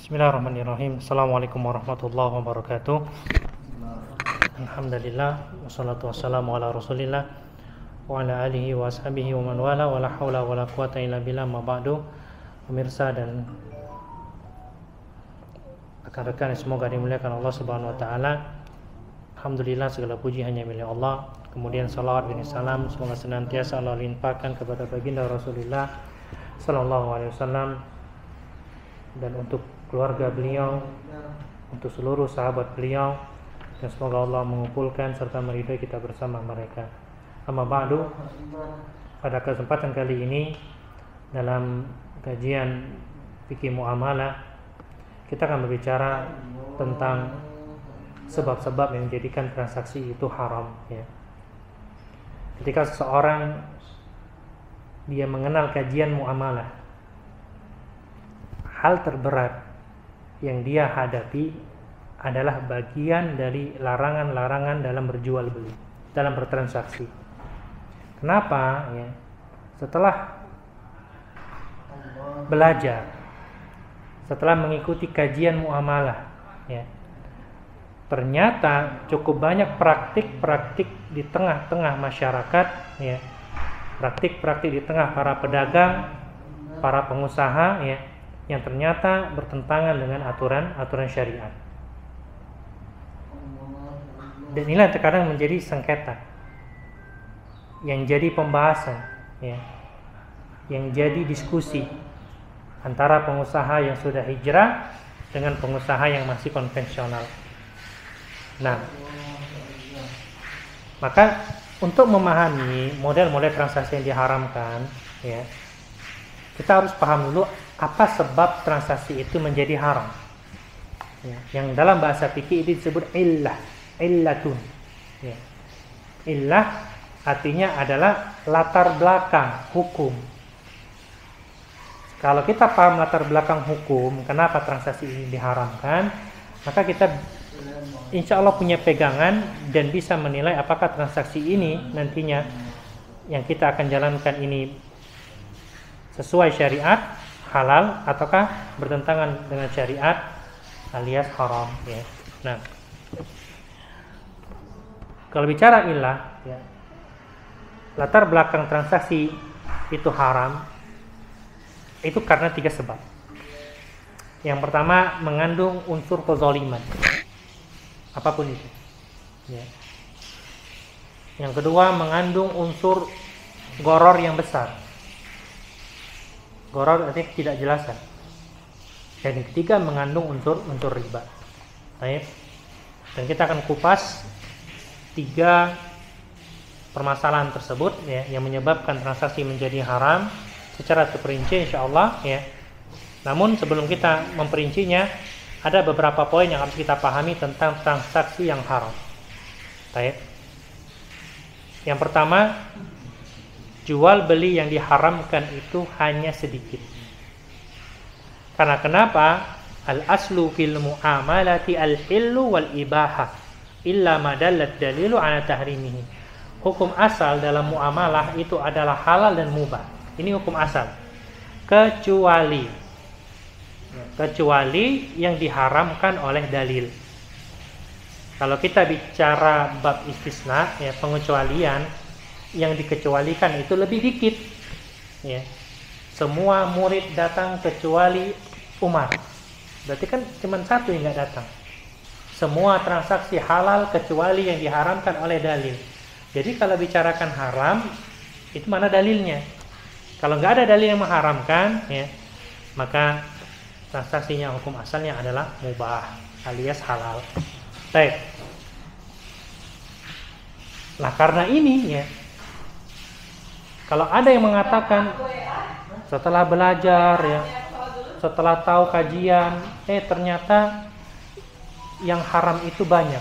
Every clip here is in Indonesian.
Bismillahirrahmanirrahim. Assalamualaikum warahmatullahi wabarakatuh. Alhamdulillah, wassalatu wassalamu ala rasulillah wa ala alihi wa ashabihi wa man wala wa la hawla wa la quwata illa billah, ma ba'du. Pemirsa dan rekan-rekan yang semoga dimuliakan Allah Subhanahu wa taala. Alhamdulillah, segala puji hanya milik Allah. Kemudian salawat dan salam semoga senantiasa Allah limpahkan kepada baginda Rasulullah sallallahu alaihi wasallam, dan untuk keluarga beliau, untuk seluruh sahabat beliau, dan semoga Allah mengumpulkan serta meridai kita bersama mereka. Amma ba'du, pada kesempatan kali ini dalam kajian fikih muamalah kita akan berbicara tentang sebab-sebab yang menjadikan transaksi itu haram, ya. Ketika seseorang dia mengenal kajian muamalah, hal terberat yang dia hadapi adalah bagian dari larangan-larangan dalam berjual beli, dalam bertransaksi. Kenapa? Ya, setelah belajar, setelah mengikuti kajian muamalah, ya, ternyata cukup banyak praktik-praktik di tengah-tengah masyarakat, ya, praktik-praktik di tengah para pedagang, para pengusaha, ya, yang ternyata bertentangan dengan aturan syariat. Dan inilah terkadang menjadi sengketa, yang jadi pembahasan, ya, yang jadi diskusi antara pengusaha yang sudah hijrah dengan pengusaha yang masih konvensional. Nah, maka untuk memahami model-model transaksi yang diharamkan, ya, kita harus paham dulu apa sebab transaksi itu menjadi haram, ya, yang dalam bahasa fikih itu disebut illatun, ya. Illah artinya adalah latar belakang hukum. Kalau kita paham latar belakang hukum, kenapa transaksi ini diharamkan, maka kita insya Allah punya pegangan dan bisa menilai apakah transaksi ini nantinya yang kita akan jalankan ini sesuai syariat, halal, ataukah bertentangan dengan syariat alias haram, ya. Nah, kalau bicara illah, ya, latar belakang transaksi itu haram itu karena 3 sebab. Yang pertama, mengandung unsur kezaliman, apapun itu, ya. Yang kedua, mengandung unsur gharar yang besar. Gharar artinya ketidakjelasan. Dan yang ketiga, mengandung unsur riba. Baik. Dan kita akan kupas 3 permasalahan tersebut, ya, yang menyebabkan transaksi menjadi haram secara terperinci insyaallah, ya. Namun sebelum kita memperincinya, ada beberapa poin yang harus kita pahami tentang transaksi yang haram. Baik. Yang pertama, jual beli yang diharamkan itu hanya sedikit. Karena kenapa? Al-aslu fil mu'amalati al-hillu wal ibahah illa ma dallat dalilu ala tahrimihi. Hukum asal dalam muamalah itu adalah halal dan mubah. Ini hukum asal. Kecuali yang diharamkan oleh dalil. Kalau kita bicara bab istisna, ya, pengecualian, yang dikecualikan itu lebih dikit, ya. Semua murid datang kecuali Umar, berarti kan cuma 1 yang nggak datang. Semua transaksi halal kecuali yang diharamkan oleh dalil. Jadi kalau bicarakan haram, itu mana dalilnya? Kalau nggak ada dalil yang mengharamkan, ya, maka transaksinya hukum asalnya adalah mubah alias halal. Baik. Nah, karena ini, ya, kalau ada yang mengatakan setelah belajar, ya, setelah tahu kajian, ternyata yang haram itu banyak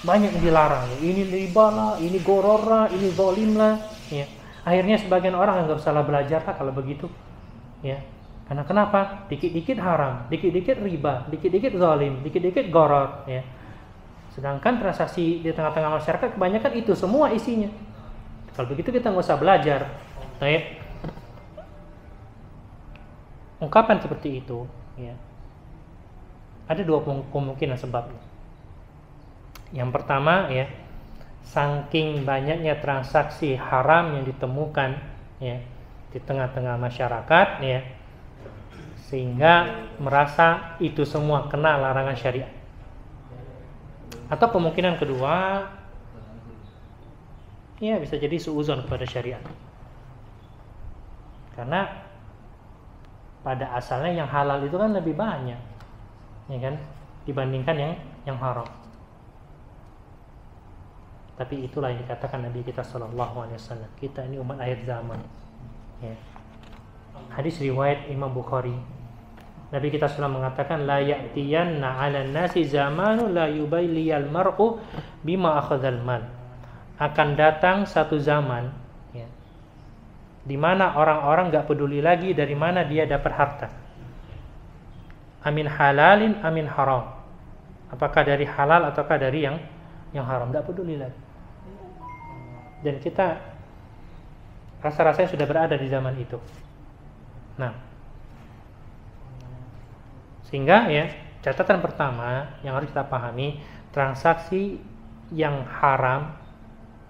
yang dilarang, ya. Ini riba lah, ini gharar lah, ini zalim lah, ya. Akhirnya sebagian orang nggak usah belajar lah kalau begitu, ya. Karena kenapa? Dikit-dikit haram, dikit-dikit riba, dikit-dikit zalim, dikit-dikit gharar, ya. Sedangkan transaksi di tengah-tengah masyarakat kebanyakan itu semua isinya. Kalau begitu kita nggak usah belajar. Baik. Ungkapan seperti itu, ya. Ada dua kemungkinan sebabnya. Yang pertama ya, saking banyaknya transaksi haram yang ditemukan ya di tengah-tengah masyarakat ya, sehingga merasa itu semua kena larangan syariat. Atau kemungkinan kedua, ya bisa jadi suuzon kepada syariat. Karena pada asalnya yang halal itu kan lebih banyak, ya kan, dibandingkan yang haram. Tapi itulah yang dikatakan Nabi kita Shallallahu Alaihi Wasallam. Kita ini umat akhir zaman. Ya. Hadis riwayat Imam Bukhari. Nabi kita SAW mengatakan, la ya'tiyanna 'alan nasi zamanu la yubailiyal mar'u bima akhadzal mal. Akan datang satu zaman ya, di mana orang-orang enggak peduli lagi dari mana dia dapat harta. Amin halalin amin haram. Apakah dari halal ataukah dari yang haram, enggak peduli lagi. Dan kita rasa-rasanya sudah berada di zaman itu. Nah, sehingga ya, catatan pertama yang harus kita pahami, transaksi yang haram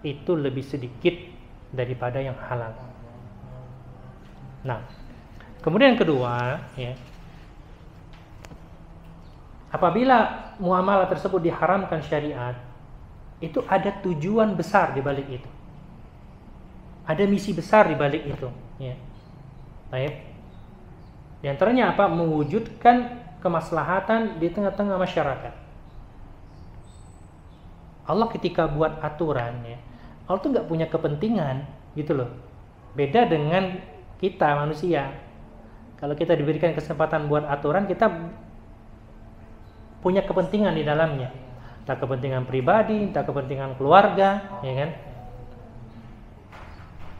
itu lebih sedikit daripada yang halal. Nah, kemudian yang kedua ya, apabila muamalah tersebut diharamkan syariat, itu ada tujuan besar di balik itu. Ada misi besar di balik itu ya. Baik. Di antaranya apa? Mewujudkan kemaslahatan di tengah-tengah masyarakat. Allah ketika buat aturan ya, Allah tuh nggak punya kepentingan gitu loh. Beda dengan kita manusia. Kalau kita diberikan kesempatan buat aturan, kita punya kepentingan di dalamnya. Entah kepentingan pribadi, entah kepentingan keluarga, ya kan?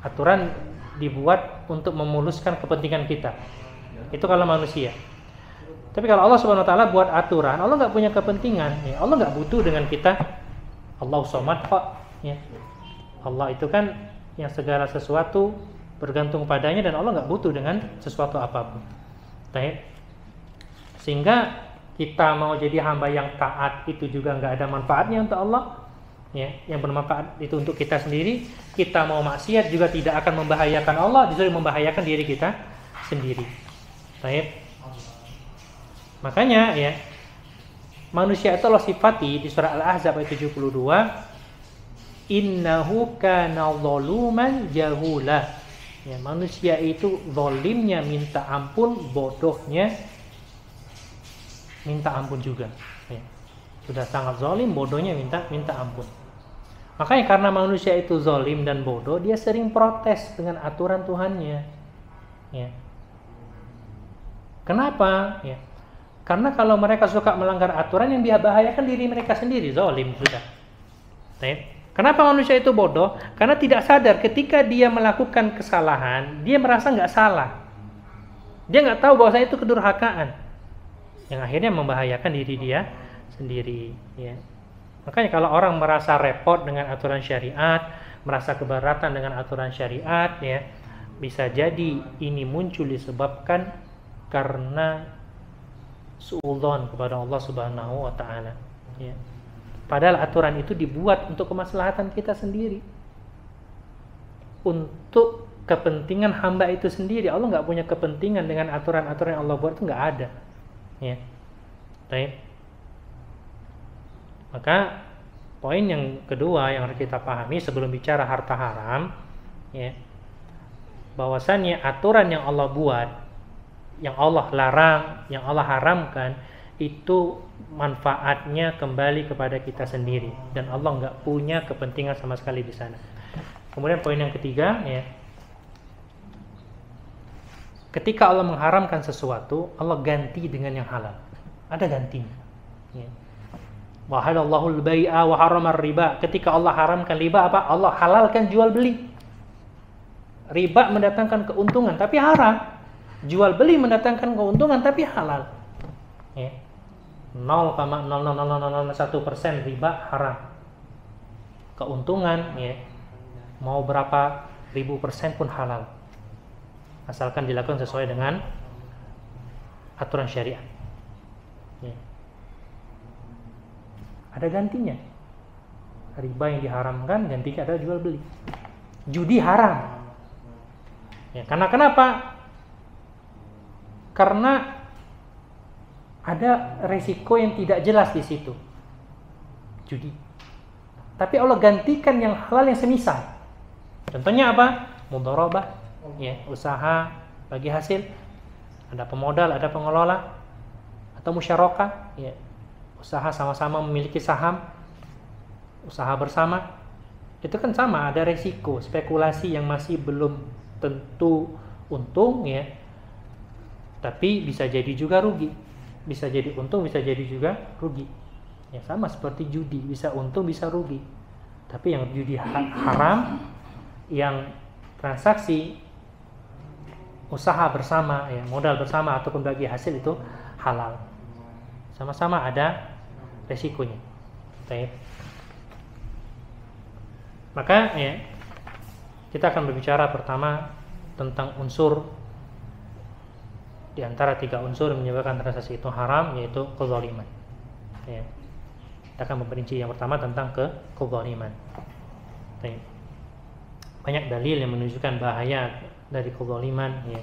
Aturan dibuat untuk memuluskan kepentingan kita. Itu kalau manusia. Tapi kalau Allah Subhanahu wa taala buat aturan, Allah enggak punya kepentingan, ya. Allah enggak butuh dengan kita. Allahu Samad kok, ya. Allah itu kan yang segala sesuatu bergantung padanya, dan Allah enggak butuh dengan sesuatu apapun. Baik. Sehingga kita mau jadi hamba yang taat itu juga enggak ada manfaatnya untuk Allah. Ya, yang bermanfaat itu untuk kita sendiri. Kita mau maksiat juga tidak akan membahayakan Allah, justru membahayakan diri kita sendiri. Baik. Makanya ya, manusia itu Allah sifati di surah Al-Ahzab ayat 72, innahu kana zaluman jahula. Ya, manusia itu zalimnya minta ampun, bodohnya minta ampun juga. Ya. Sudah sangat zalim, bodohnya minta ampun. Makanya karena manusia itu zalim dan bodoh, dia sering protes dengan aturan Tuhannya. Ya. Kenapa? Ya. Karena kalau mereka suka melanggar aturan, yang dia bahayakan diri mereka sendiri, zalim sudah. Kenapa manusia itu bodoh? Karena tidak sadar ketika dia melakukan kesalahan, dia merasa nggak salah. Dia nggak tahu bahwa itu kedurhakaan, yang akhirnya membahayakan diri dia sendiri. Ya. Makanya kalau orang merasa repot dengan aturan syariat, merasa keberatan dengan aturan syariat, ya, bisa jadi ini muncul disebabkan karena suudzon kepada Allah Subhanahu wa taala, ya. Padahal aturan itu dibuat untuk kemaslahatan kita sendiri. Untuk kepentingan hamba itu sendiri. Allah enggak punya kepentingan dengan aturan-aturan yang Allah buat, itu enggak ada. Ya. Baik. Maka poin yang kedua yang harus kita pahami sebelum bicara harta haram, ya. Bahwasannya aturan yang Allah buat, yang Allah larang, yang Allah haramkan, itu manfaatnya kembali kepada kita sendiri, dan Allah nggak punya kepentingan sama sekali di sana. Kemudian poin yang ketiga, ya, ketika Allah mengharamkan sesuatu, Allah ganti dengan yang halal. Ada gantinya. Ya. Wa halallahu al-bai'a wa harrama riba. Ketika Allah haramkan riba, apa? Allah halalkan jual beli. Riba mendatangkan keuntungan tapi haram. Jual beli mendatangkan keuntungan tapi halal. Ya. 0,00001% riba haram. Keuntungan, ya, mau berapa ribu persen pun halal, asalkan dilakukan sesuai dengan aturan syariat. Ya. Ada gantinya. Riba yang diharamkan gantinya adalah jual beli. Judi haram. Ya, karena kenapa? Karena ada resiko yang tidak jelas di situ. Judi. Tapi Allah gantikan yang halal yang semisal. Contohnya apa? Mudharabah, ya, usaha bagi hasil. Ada pemodal, ada pengelola, atau musyarakah, ya, usaha sama-sama memiliki saham, usaha bersama. Itu kan sama, ada resiko, spekulasi yang masih belum tentu untung, ya. Tapi bisa jadi juga rugi. Bisa jadi untung, bisa jadi juga rugi. Ya, sama seperti judi, bisa untung, bisa rugi. Tapi yang judi haram, yang transaksi usaha bersama, ya, modal bersama ataupun bagi hasil itu halal. Sama-sama ada resikonya. Baik. Maka ya, kita akan berbicara pertama tentang unsur di antara 3 unsur yang menyebabkan transaksi itu haram, yaitu kezaliman. Ya. Kita akan memperinci yang pertama tentang kezaliman. Banyak dalil yang menunjukkan bahaya dari kezaliman. Ya.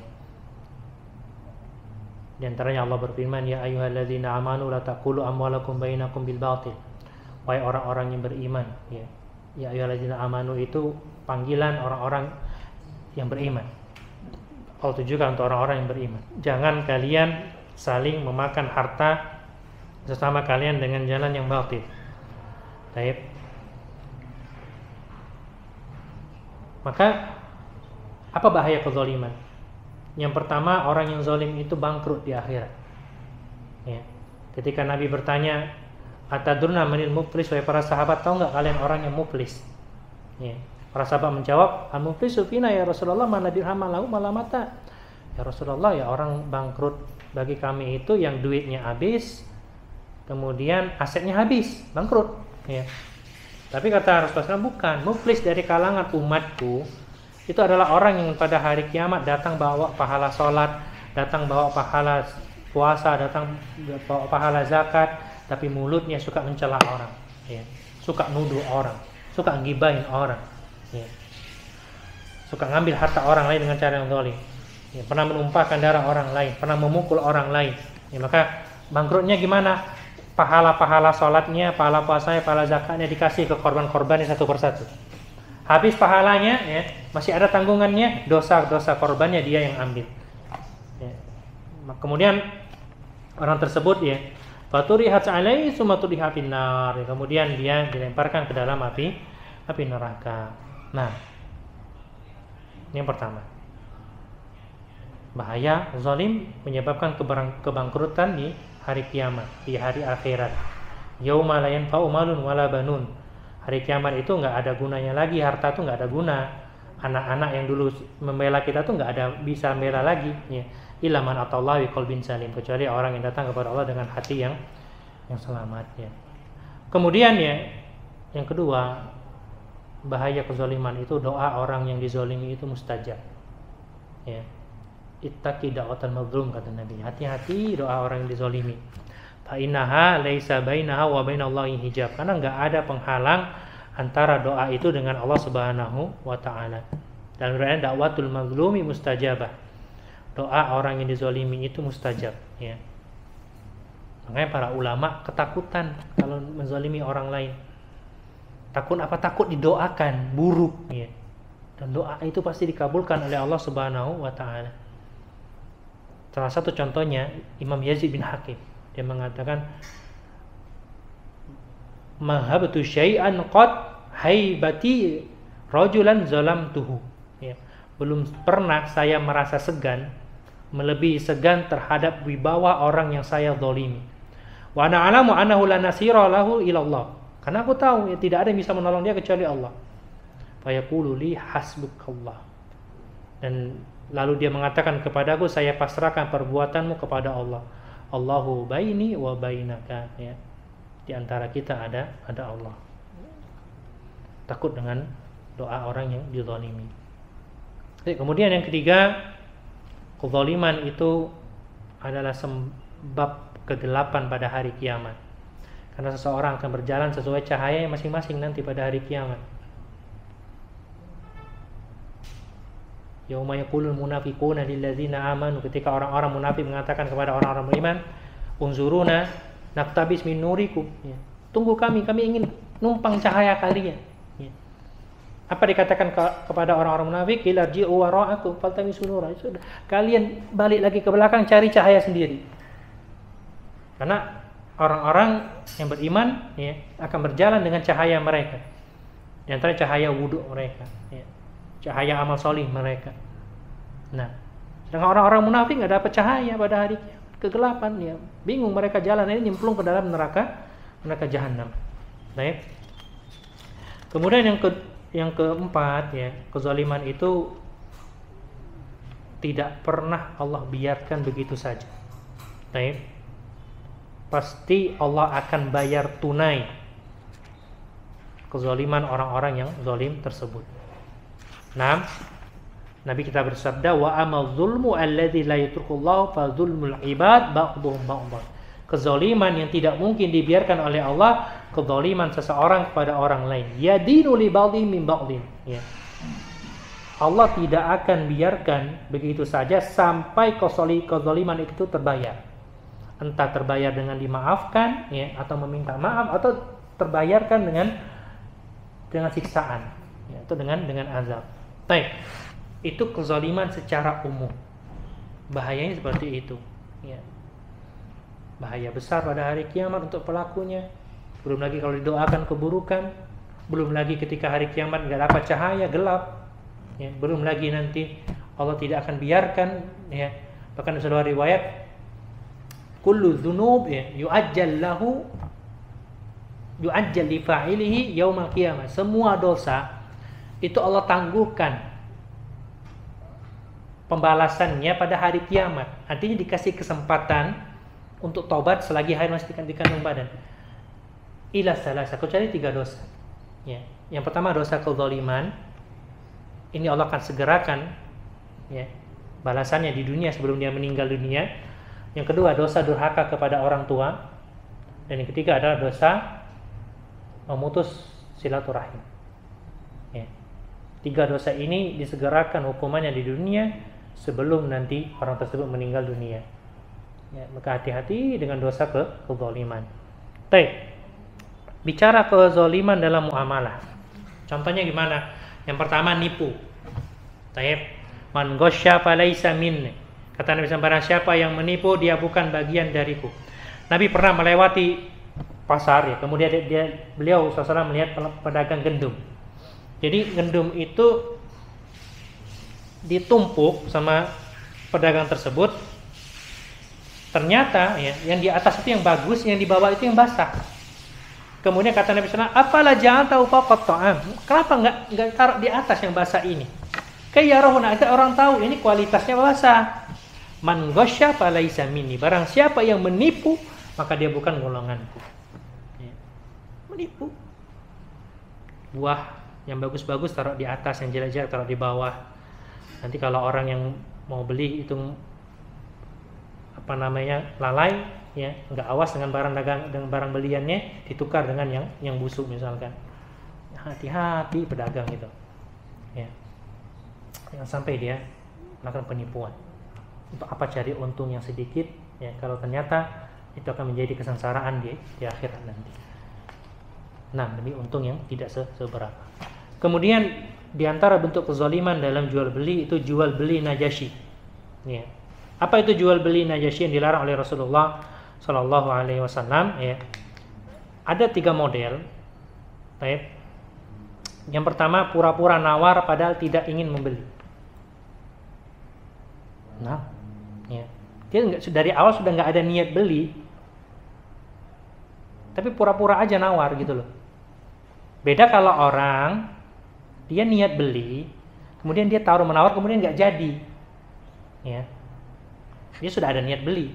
Di antaranya Allah berfirman, ya ayyuhalladzina amanu la taqulu amwalakum bainakum bil batil. Wahai orang-orang yang beriman, ya. Ya ayyuhalladzina amanu itu panggilan orang-orang yang beriman. Allah tujukan untuk orang-orang yang beriman. Jangan kalian saling memakan harta sesama kalian dengan jalan yang batil. Baik. Maka apa bahaya kezaliman? Yang pertama, orang yang zalim itu bangkrut di akhirat. Ya. Ketika Nabi bertanya, atadruna manil muflis, wahai para sahabat, tahu nggak kalian orang yang muflis? Ya. Para sahabat menjawab, al-muflisu fina ya Rasulullah, mana dirham lahu malamata. Ya Rasulullah, ya orang bangkrut bagi kami itu yang duitnya habis, kemudian asetnya habis, bangkrut. Ya. Tapi kata Rasulullah, bukan, muflis dari kalangan umatku itu adalah orang yang pada hari kiamat datang bawa pahala sholat, datang bawa pahala puasa, datang bawa pahala zakat, tapi mulutnya suka mencela orang, ya. Suka nuduh orang, suka ngibahin orang. Ya. Suka ngambil harta orang lain dengan cara yang zalim. Ya, pernah menumpahkan darah orang lain, pernah memukul orang lain. Ya, maka bangkrutnya gimana? Pahala-pahala sholatnya, pahala puasanya, pahala zakatnya dikasih ke korban-korbannya satu persatu. Habis pahalanya, ya, masih ada tanggungannya, dosa-dosa korbannya dia yang ambil. Ya. Kemudian orang tersebut, ya, faturihat alaihi summa turiha finnar. Kemudian dia dilemparkan ke dalam api neraka. Nah, yang pertama, bahaya zalim menyebabkan kebangkrutan di hari kiamat, di hari akhirat. Yauma la yanfa'u malun wala banun. Hari kiamat itu nggak ada gunanya lagi, harta tuh nggak ada guna. Anak-anak yang dulu membela kita tuh nggak ada bisa membela lagi. Ya. Illa man atallahi biqalbin salim, kecuali orang yang datang kepada Allah dengan hati yang selamat. Ya. Kemudian ya, yang kedua, bahaya kezaliman itu doa orang yang dizalimi itu mustajab. Ya. Ittaqi da'watal mazlum, kata Nabi. Hati-hati doa orang yang dizalimi. Fa innaha laisa bainaha wa bainallahi hijab. Karena enggak ada penghalang antara doa itu dengan Allah Subhanahu wa taala. Dan riwayat da'watul mazlumi mustajabah. Doa orang yang dizalimi itu mustajab, ya. Makanya para ulama ketakutan kalau menzalimi orang lain. Takut apa? Takut didoakan buruk, ya. Dan doa itu pasti dikabulkan oleh Allah Subhanahu wa taala. Salah satu contohnya Imam Yazid bin Hakim, dia mengatakan, "Mahabtu syai'an qad haibati rajulan zalamtuhu." Ya, belum pernah saya merasa segan, melebihi segan terhadap wibawa orang yang saya zalimi. Wa ana alamu annahu la nasira lahu ila Allah. Karena aku tahu, ya, tidak ada yang bisa menolong dia kecuali Allah. Fa yaqulu li hasbukallah. Dan lalu dia mengatakan kepadaku, saya pasrahkan perbuatanmu kepada Allah. Allahu baini wa bainaka, ya. Di antara kita ada Allah. Takut dengan doa orang yang dizalimi. Kemudian yang ketiga, kezaliman itu adalah sebab kegelapan pada hari kiamat. Karena seseorang akan berjalan sesuai cahaya masing-masing nanti pada hari kiamat. Yauma yaqulul munafiquna lilladzina amanu, ketika orang-orang munafik mengatakan kepada orang-orang beriman, unzuruna naktabis min nurikum, ya. Tunggu kami ingin numpang cahaya kalian. Ya. Apa dikatakan kepada orang-orang munafik? Irji'u wara'akum faltamisu nura. Sudah, kalian balik lagi ke belakang cari cahaya sendiri. Karena orang-orang yang beriman, ya, akan berjalan dengan cahaya mereka. Di antara cahaya wudhu mereka, ya, cahaya amal solih mereka. Nah, sedangkan orang-orang munafik nggak dapat cahaya pada hari kegelapan, ya, bingung mereka jalan ini nyemplung ke dalam neraka jahanam. Baik. Kemudian yang keempat, ya, kezaliman itu tidak pernah Allah biarkan begitu saja. Baik. Pasti Allah akan bayar tunai kezaliman orang-orang yang zalim tersebut. Nah, Nabi kita bersabda, wa amal zulmu alladzi la yatrukullahu fa zulmul ibad ba'dhum ba'dhan. Kezaliman yang tidak mungkin dibiarkan oleh Allah, kezaliman seseorang kepada orang lain. Yadinu li ba'dhin min ba'dhin, ya. Allah tidak akan biarkan begitu saja sampai kezaliman itu terbayar. Entah terbayar dengan dimaafkan, ya, atau meminta maaf, atau terbayarkan dengan siksaan, ya, atau dengan azab. Baik, itu kezaliman secara umum. Bahayanya seperti itu, ya. Bahaya besar pada hari kiamat untuk pelakunya. Belum lagi kalau didoakan keburukan, belum lagi ketika hari kiamat nggak dapat cahaya, gelap, ya. Belum lagi nanti Allah tidak akan biarkan, ya. Bahkan di sebuah riwayat, kullu dzunub, ya, yu'ajjal li fa'ilihi yaumal qiyamah. Semua dosa itu Allah tangguhkan pembalasannya pada hari kiamat. Artinya dikasih kesempatan untuk tobat selagi haid masih di kandung badan. Ila salasa, kecuali 3 dosa. Ya. Yang pertama dosa kezaliman. Ini Allah akan segerakan, ya, balasannya di dunia sebelum dia meninggal dunia. Yang kedua dosa durhaka kepada orang tua. Dan yang ketiga adalah dosa memutus silaturahim. Ya. 3 dosa ini disegerakan hukumannya di dunia sebelum nanti orang tersebut meninggal dunia. Ya, maka hati-hati dengan dosa kezaliman. Baik. Bicara kezaliman dalam muamalah. Contohnya gimana? Yang pertama nipu. Baik. Man ghasya falaysa minni. Kata Nabi SAW, barang siapa yang menipu, dia bukan bagian dariku. Nabi pernah melewati pasar, ya. Kemudian beliau SAW melihat pedagang gandum. Jadi gandum itu ditumpuk sama pedagang tersebut. Ternyata, ya, yang di atas itu yang bagus, yang di bawah itu yang basah. Kemudian kata Nabi SAW, apalah jangan tahu faqat ta'am. Kenapa enggak taruh di atas yang basah ini? Kayak rohuna, orang tahu ini kualitasnya basah. Man ghasya falaysa minni. Barang siapa yang menipu, maka dia bukan golonganku. Ya. Menipu. Buah yang bagus-bagus taruh di atas, yang jelek-jelek taruh di bawah. Nanti kalau orang yang mau beli itu lalai, ya, nggak awas dengan barang beliannya, ditukar dengan yang busuk misalkan. Hati-hati pedagang itu. Ya. Jangan sampai dia melakukan penipuan. Untuk apa cari untung yang sedikit, ya, kalau ternyata itu akan menjadi kesengsaraan di akhirat nanti. Nah, demi untung yang tidak seberapa. Kemudian di antara bentuk kezaliman dalam jual beli itu jual beli najasyi. Ya. Apa itu jual beli najasyi yang dilarang oleh Rasulullah Shallallahu Alaihi Wasallam? Ya. Ada 3 model. Baik. Yang pertama pura-pura nawar padahal tidak ingin membeli. Nah, ya. Dia dari awal sudah nggak ada niat beli, tapi pura-pura aja nawar gitu loh. Beda kalau orang dia niat beli, kemudian dia taruh menawar, kemudian nggak jadi, ya. Dia sudah ada niat beli.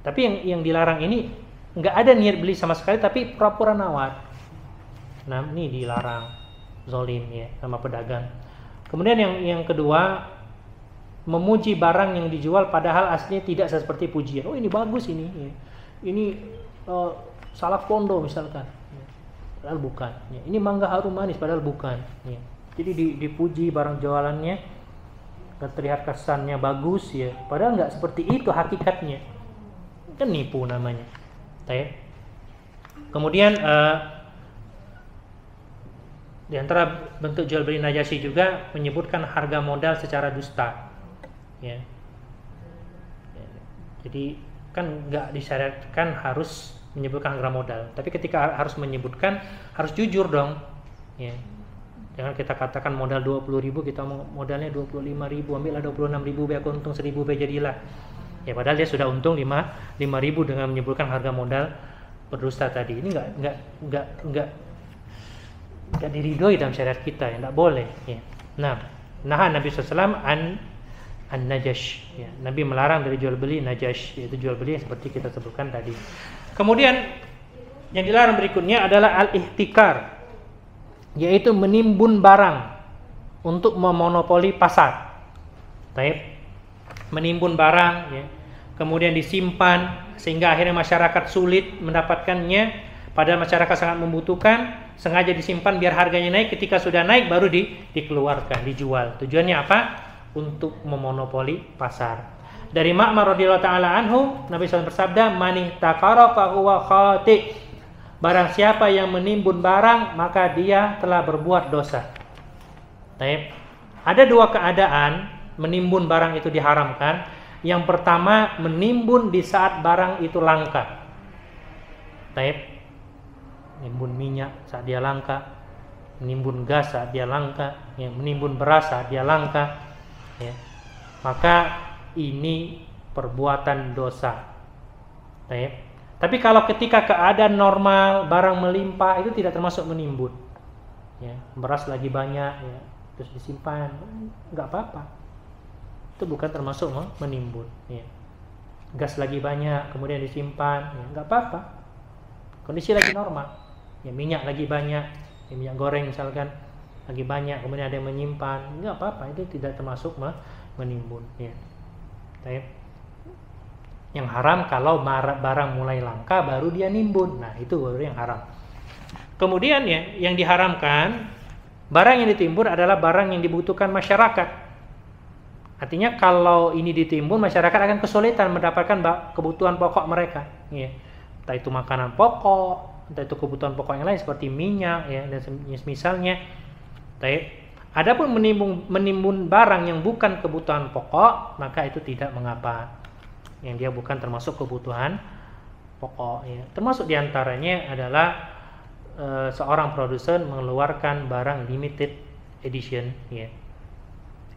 Tapi yang dilarang ini nggak ada niat beli sama sekali, tapi pura-pura nawar. Nah, ini dilarang, zalim, ya, sama pedagang. Kemudian yang kedua, memuji barang yang dijual padahal aslinya tidak seperti pujian. Oh ini bagus ini, ya. Ini salak pondo misalkan, ya. Padahal bukan. Ya. Ini mangga harum manis padahal bukan. Ya. Jadi dipuji barang jualannya, terlihat kesannya bagus ya, padahal nggak seperti itu hakikatnya. Kan nipu namanya. Kemudian di antara bentuk jual beli Najasyi juga menyebutkan harga modal secara dusta. Ya. Jadi kan nggak disyariatkan harus menyebutkan harga modal, tapi ketika harus menyebutkan harus jujur dong. Ya. Jangan kita katakan modal 20.000, kita modalnya 25.000, ambillah 26.000, biar untung 1.000 biar jadilah. Ya padahal dia sudah untung 5.000 dengan menyebutkan harga modal berdusta tadi. Ini enggak diridhoi dalam syariat kita, ya enggak boleh, ya. Nah, Nabi SAW an najash, ya. Nabi melarang dari jual beli najash, yaitu jual beli yang seperti kita sebutkan tadi. Kemudian yang dilarang berikutnya adalah al-ihtikar, yaitu menimbun barang untuk memonopoli pasar. Menimbun barang, ya. Kemudian disimpan sehingga akhirnya masyarakat sulit mendapatkannya, padahal masyarakat sangat membutuhkan, sengaja disimpan biar harganya naik, ketika sudah naik baru dikeluarkan, dijual. Tujuannya apa? Untuk memonopoli pasar. Dari Ma'mar radhiyallahu taala anhu, Nabi SAW bersabda, "Man ihtakara fa huwa khati'." Barang siapa yang menimbun barang, maka dia telah berbuat dosa. Ada dua keadaan menimbun barang itu diharamkan. Yang pertama, menimbun di saat barang itu langka. Menimbun minyak saat dia langka, menimbun gas saat dia langka, ya, menimbun beras saat dia langka, ya. Maka ini perbuatan dosa. Tapi kalau ketika keadaan normal, barang melimpah, itu tidak termasuk menimbun. Ya, beras lagi banyak, ya, terus disimpan, nggak apa-apa. Itu bukan termasuk menimbun. Ya. Gas lagi banyak, kemudian disimpan, ya, nggak apa-apa. Kondisi lagi normal. Ya, minyak lagi banyak, ya, minyak goreng misalkan lagi banyak, kemudian ada yang menyimpan, nggak apa-apa. Itu tidak termasuk menimbun. Ya. Yang haram kalau barang mulai langka baru dia nimbun. Nah, itu baru yang haram. Kemudian ya, yang diharamkan, barang yang ditimbun adalah barang yang dibutuhkan masyarakat. Artinya kalau ini ditimbun, masyarakat akan kesulitan mendapatkan kebutuhan pokok mereka. Ya. Entah itu makanan pokok, entah itu kebutuhan pokok yang lain seperti minyak, ya, dan misalnya. Adapun menimbun barang yang bukan kebutuhan pokok, maka itu tidak mengapa. Yang dia bukan termasuk kebutuhan pokok. Ya. Termasuk diantaranya adalah seorang produsen mengeluarkan barang limited edition. Ya.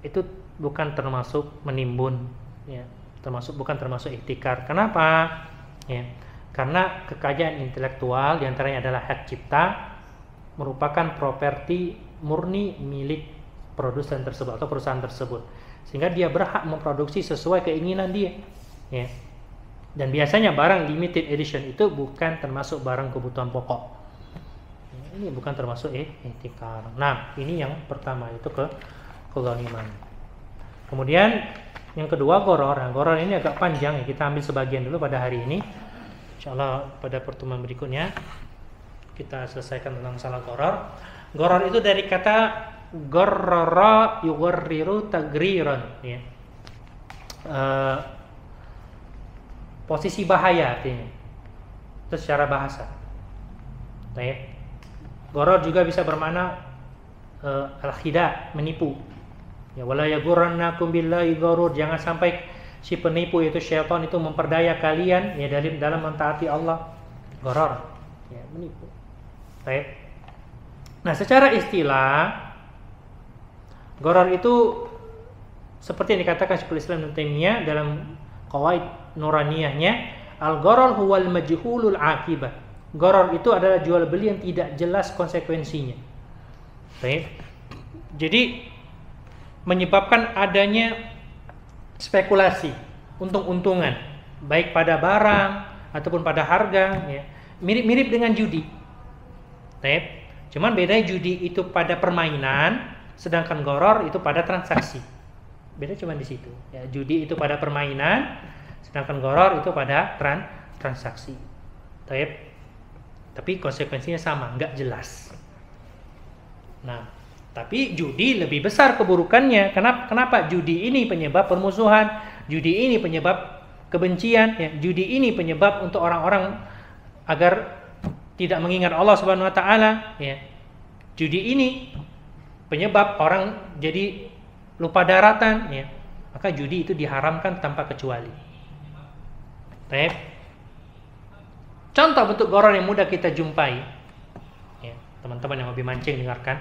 Itu bukan termasuk menimbun, ya. Bukan termasuk ihtikar. Kenapa? Ya. Karena kekayaan intelektual diantaranya adalah hak cipta, merupakan properti murni milik produsen tersebut atau perusahaan tersebut, sehingga dia berhak memproduksi sesuai keinginan dia. Ya. Dan biasanya barang limited edition itu bukan termasuk barang kebutuhan pokok. Ya, ini bukan termasuk ihtikar. Nah, ini yang pertama, itu keghaniman. Kemudian yang kedua goror. Nah, goror ini agak panjang, ya. Kita ambil sebagian dulu pada hari ini. Insyaallah pada pertemuan berikutnya kita selesaikan tentang masalah goror. Goror itu dari kata gorrara yughriru tagriran, ya. Posisi bahaya artinya. Itu secara bahasa. Goror juga bisa bermakna al-khida, menipu. Ya, wala yaghurrannakum billahi ghurur, jangan sampai si penipu yaitu syaitan itu memperdaya kalian, ya, dalam mentaati Allah. Gharar, ya, menipu. Baik. Nah, secara istilah gharar itu seperti yang dikatakan Syekhul Islam Ibnu Taimiyah dalam Qawaid Nuraniyahnya, al-gharar huwal majhulul aqibah. Gharar itu adalah jual beli yang tidak jelas konsekuensinya. Baik. Jadi menyebabkan adanya spekulasi, untung-untungan, baik pada barang ataupun pada harga, ya. Mirip-mirip dengan judi. Cuman bedanya judi itu pada permainan, sedangkan gharar itu pada transaksi. Beda cuma di situ. Ya, judi itu pada permainan, sedangkan goror itu pada transaksi. Tapi konsekuensinya sama, nggak jelas. Nah, tapi judi lebih besar keburukannya. Kenapa? Judi ini penyebab permusuhan, judi ini penyebab kebencian, ya. Judi ini penyebab untuk orang-orang agar tidak mengingat Allah Subhanahu wa taala, ya. Judi ini penyebab orang jadi lupa daratan, ya. Maka judi itu diharamkan tanpa kecuali. Contoh bentuk goror yang mudah kita jumpai, ya, teman-teman yang hobi mancing dengarkan.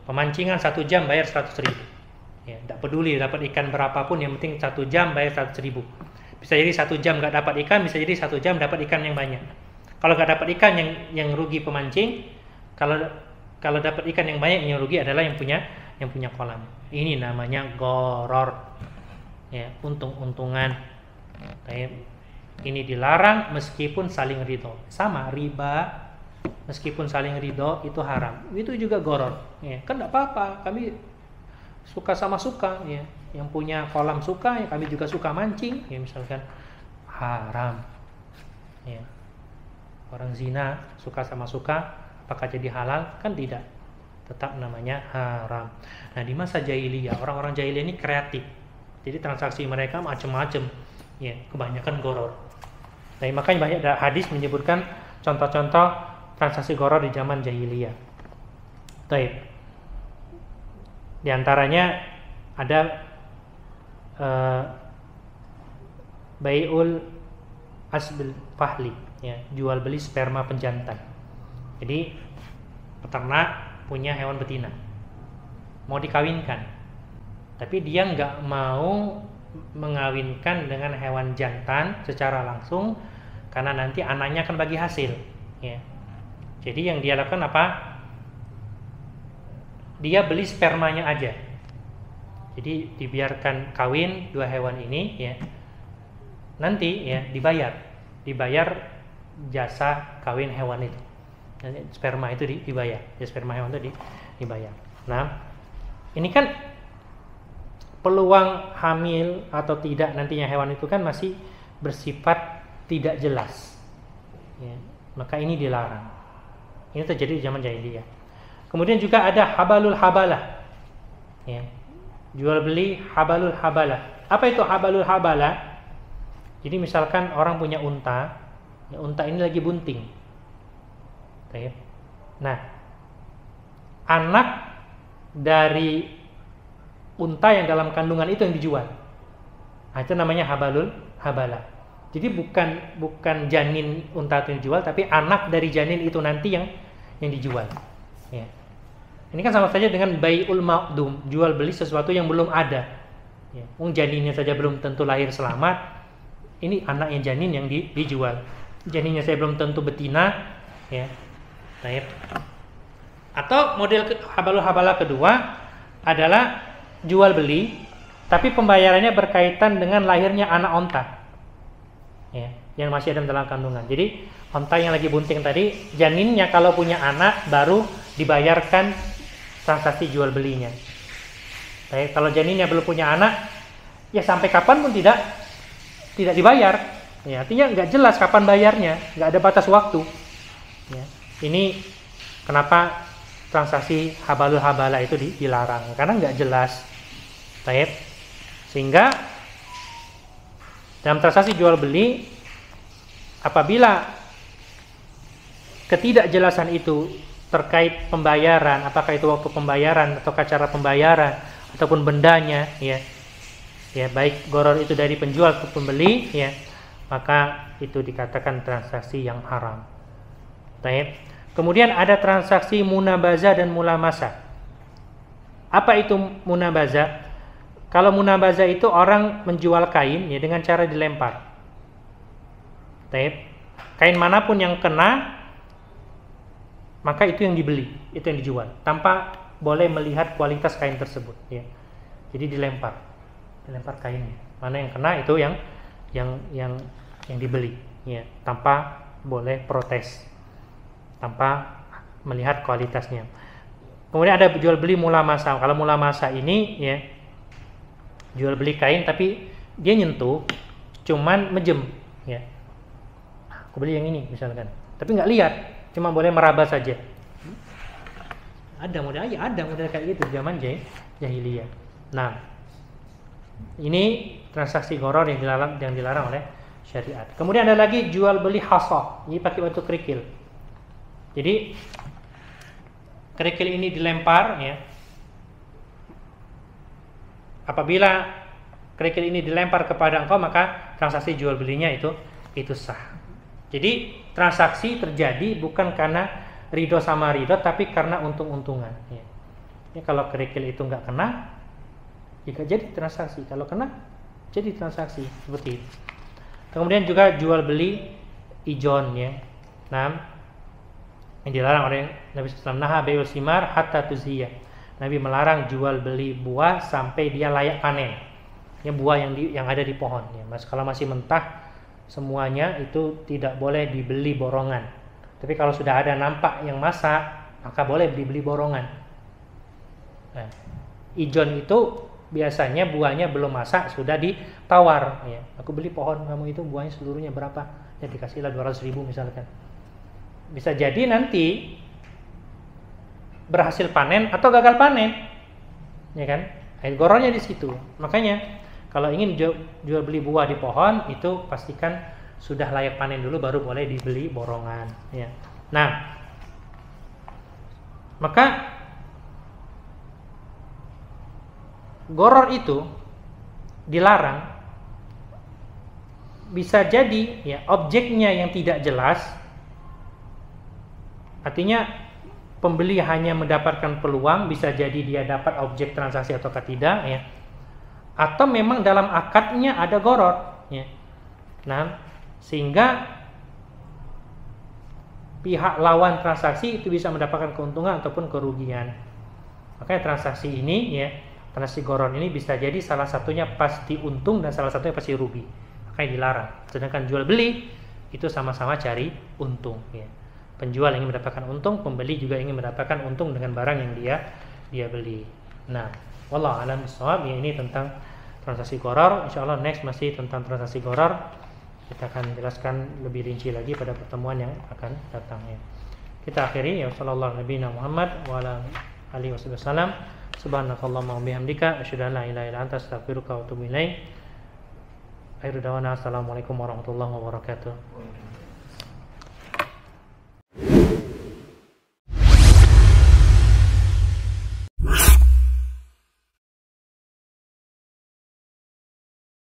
Pemancingan 1 jam bayar 100.000. Ya, tidak peduli dapat ikan berapapun, yang penting 1 jam bayar 100.000. Bisa jadi 1 jam nggak dapat ikan, bisa jadi 1 jam dapat ikan yang banyak. Kalau nggak dapat ikan, yang rugi pemancing. Kalau dapat ikan yang banyak, yang rugi adalah yang punya kolam. Ini namanya goror, ya, untung-untungan. Ini dilarang meskipun saling ridho. Sama riba, meskipun saling ridho itu haram. Itu juga goror. Ya, kan tidak apa-apa. Kami suka sama suka. Ya. Yang punya kolam suka, ya, kami juga suka mancing. Ya, misalkan haram. Ya. Orang zina suka sama suka, apakah jadi halal? Kan tidak. Tetap namanya haram. Nah, di masa jahiliyah, orang-orang jahiliyah ini kreatif. Jadi transaksi mereka macam-macam. Ya, kebanyakan goror. Nah, makanya banyak hadis menyebutkan contoh-contoh transaksi goror di zaman jahiliyah. Di antaranya ada bai'ul asbil fahli, ya, jual beli sperma penjantan. Jadi peternak punya hewan betina, mau dikawinkan, tapi dia nggak mau mengawinkan dengan hewan jantan secara langsung karena nanti anaknya akan bagi hasil, ya. Jadi yang dia lakukan apa? Dia beli spermanya aja. Jadi dibiarkan kawin 2 hewan ini, ya. Nanti, ya, dibayar jasa kawin hewan itu. Nanti sperma itu dibayar. Ya, sperma hewan itu dibayar. Nah, ini kan peluang hamil atau tidak nantinya hewan itu kan masih bersifat tidak jelas, ya, maka ini dilarang. Ini terjadi di zaman jahiliyah. Kemudian juga ada habalul habalah, ya, jual beli habalul habalah. Apa itu habalul habalah? Jadi misalkan orang punya unta, ya, unta ini lagi bunting. Nah, anak dari unta yang dalam kandungan itu yang dijual. Nah, itu namanya habalul habalah. Jadi bukan janin unta itu yang dijual, tapi anak dari janin itu nanti yang dijual. Ya. Ini kan sama saja dengan bai'ul maqdum, jual beli sesuatu yang belum ada. Ya. Janinnya saja belum tentu lahir selamat. Ini anaknya janin yang dijual. Janinnya saya belum tentu betina. Ya. Atau model habalul habalah kedua adalah jual beli, tapi pembayarannya berkaitan dengan lahirnya anak onta, ya, yang masih ada dalam kandungan. Jadi onta yang lagi bunting tadi, janinnya kalau punya anak baru dibayarkan transaksi jual belinya. Kalau janinnya belum punya anak, ya sampai kapan pun tidak dibayar. Ya, artinya nggak jelas kapan bayarnya, nggak ada batas waktu. Ya, ini kenapa transaksi habalul habalah itu dilarang, karena nggak jelas. Sehingga dalam transaksi jual beli, apabila ketidakjelasan itu terkait pembayaran, apakah itu waktu pembayaran atau cara pembayaran ataupun bendanya, ya baik goror itu dari penjual ke pembeli, ya, maka itu dikatakan transaksi yang haram. Kemudian ada transaksi munabazah dan mulamasa. Apa itu munabazah? Kalau munabazah itu orang menjual kain, ya, dengan cara dilempar. Kain manapun yang kena, maka itu yang dibeli, itu yang dijual, tanpa boleh melihat kualitas kain tersebut, ya. Jadi dilempar kainnya. Mana yang kena itu yang dibeli, ya, tanpa boleh protes, tanpa melihat kualitasnya. Kemudian ada jual beli mulamasa. Kalau mulamasa ini, ya, jual beli kain tapi dia nyentuh cuman mejem ya, aku beli yang ini misalkan, tapi nggak lihat, cuma boleh meraba saja. Ada model kayak gitu zaman jahiliyah. Nah, ini transaksi gharar yang dilarang oleh syariat. Kemudian ada lagi jual beli hasah, ini pakai batu kerikil. Jadi kerikil ini dilempar ya. Apabila kerikil ini dilempar kepada engkau, maka transaksi jual belinya itu sah. Jadi transaksi terjadi bukan karena ridho sama ridho, tapi karena untung-untungan ya. Ya, kalau kerikil itu nggak kena, jika jadi transaksi. Kalau kena, jadi transaksi seperti itu. Kemudian juga jual beli ijon ya. Nah, yang dilarang oleh Nabi SAW, naha bai'ul simar hatta tuzhiyah. Nabi melarang jual beli buah sampai dia layak panen. Ya, buah yang ada di pohon ya. Mas, kalau masih mentah semuanya itu tidak boleh dibeli borongan. Tapi kalau sudah ada nampak yang masak, maka boleh dibeli borongan. Nah, ijon itu biasanya buahnya belum masak sudah ditawar ya. Aku beli pohon kamu itu buahnya seluruhnya berapa? Ya dikasihlah 200.000 misalkan. Bisa jadi nanti berhasil panen atau gagal panen, ya kan? Gorornya di situ. Makanya kalau ingin jual beli buah di pohon itu pastikan sudah layak panen dulu, baru boleh dibeli borongan. Ya. Nah, maka goror itu dilarang. Bisa jadi ya objeknya yang tidak jelas, artinya pembeli hanya mendapatkan peluang, bisa jadi dia dapat objek transaksi atau tidak ya. Atau memang dalam akadnya ada goror ya. Nah, sehingga pihak lawan transaksi itu bisa mendapatkan keuntungan ataupun kerugian. Makanya transaksi ini ya, transaksi goror ini bisa jadi salah satunya pasti untung dan salah satunya pasti rugi. Makanya dilarang. Sedangkan jual beli itu sama-sama cari untung ya. Penjual ingin mendapatkan untung, pembeli juga ingin mendapatkan untung dengan barang yang dia beli. Nah, wallahu a'lam bishawab. Ya, ini tentang transaksi gharar. Insyaallah next masih tentang transaksi gharar. Kita akan jelaskan lebih rinci lagi pada pertemuan yang akan datang ya. Kita akhiri ya, sallallahu nabiyana Muhammad wa ala alihi wasallam. Subhanakallahumma wa bihamdika asyhadu an la ilaha illa anta astaghfiruka wa atubu ilaik. Akhir da'wana assalamualaikum warahmatullahi wabarakatuh.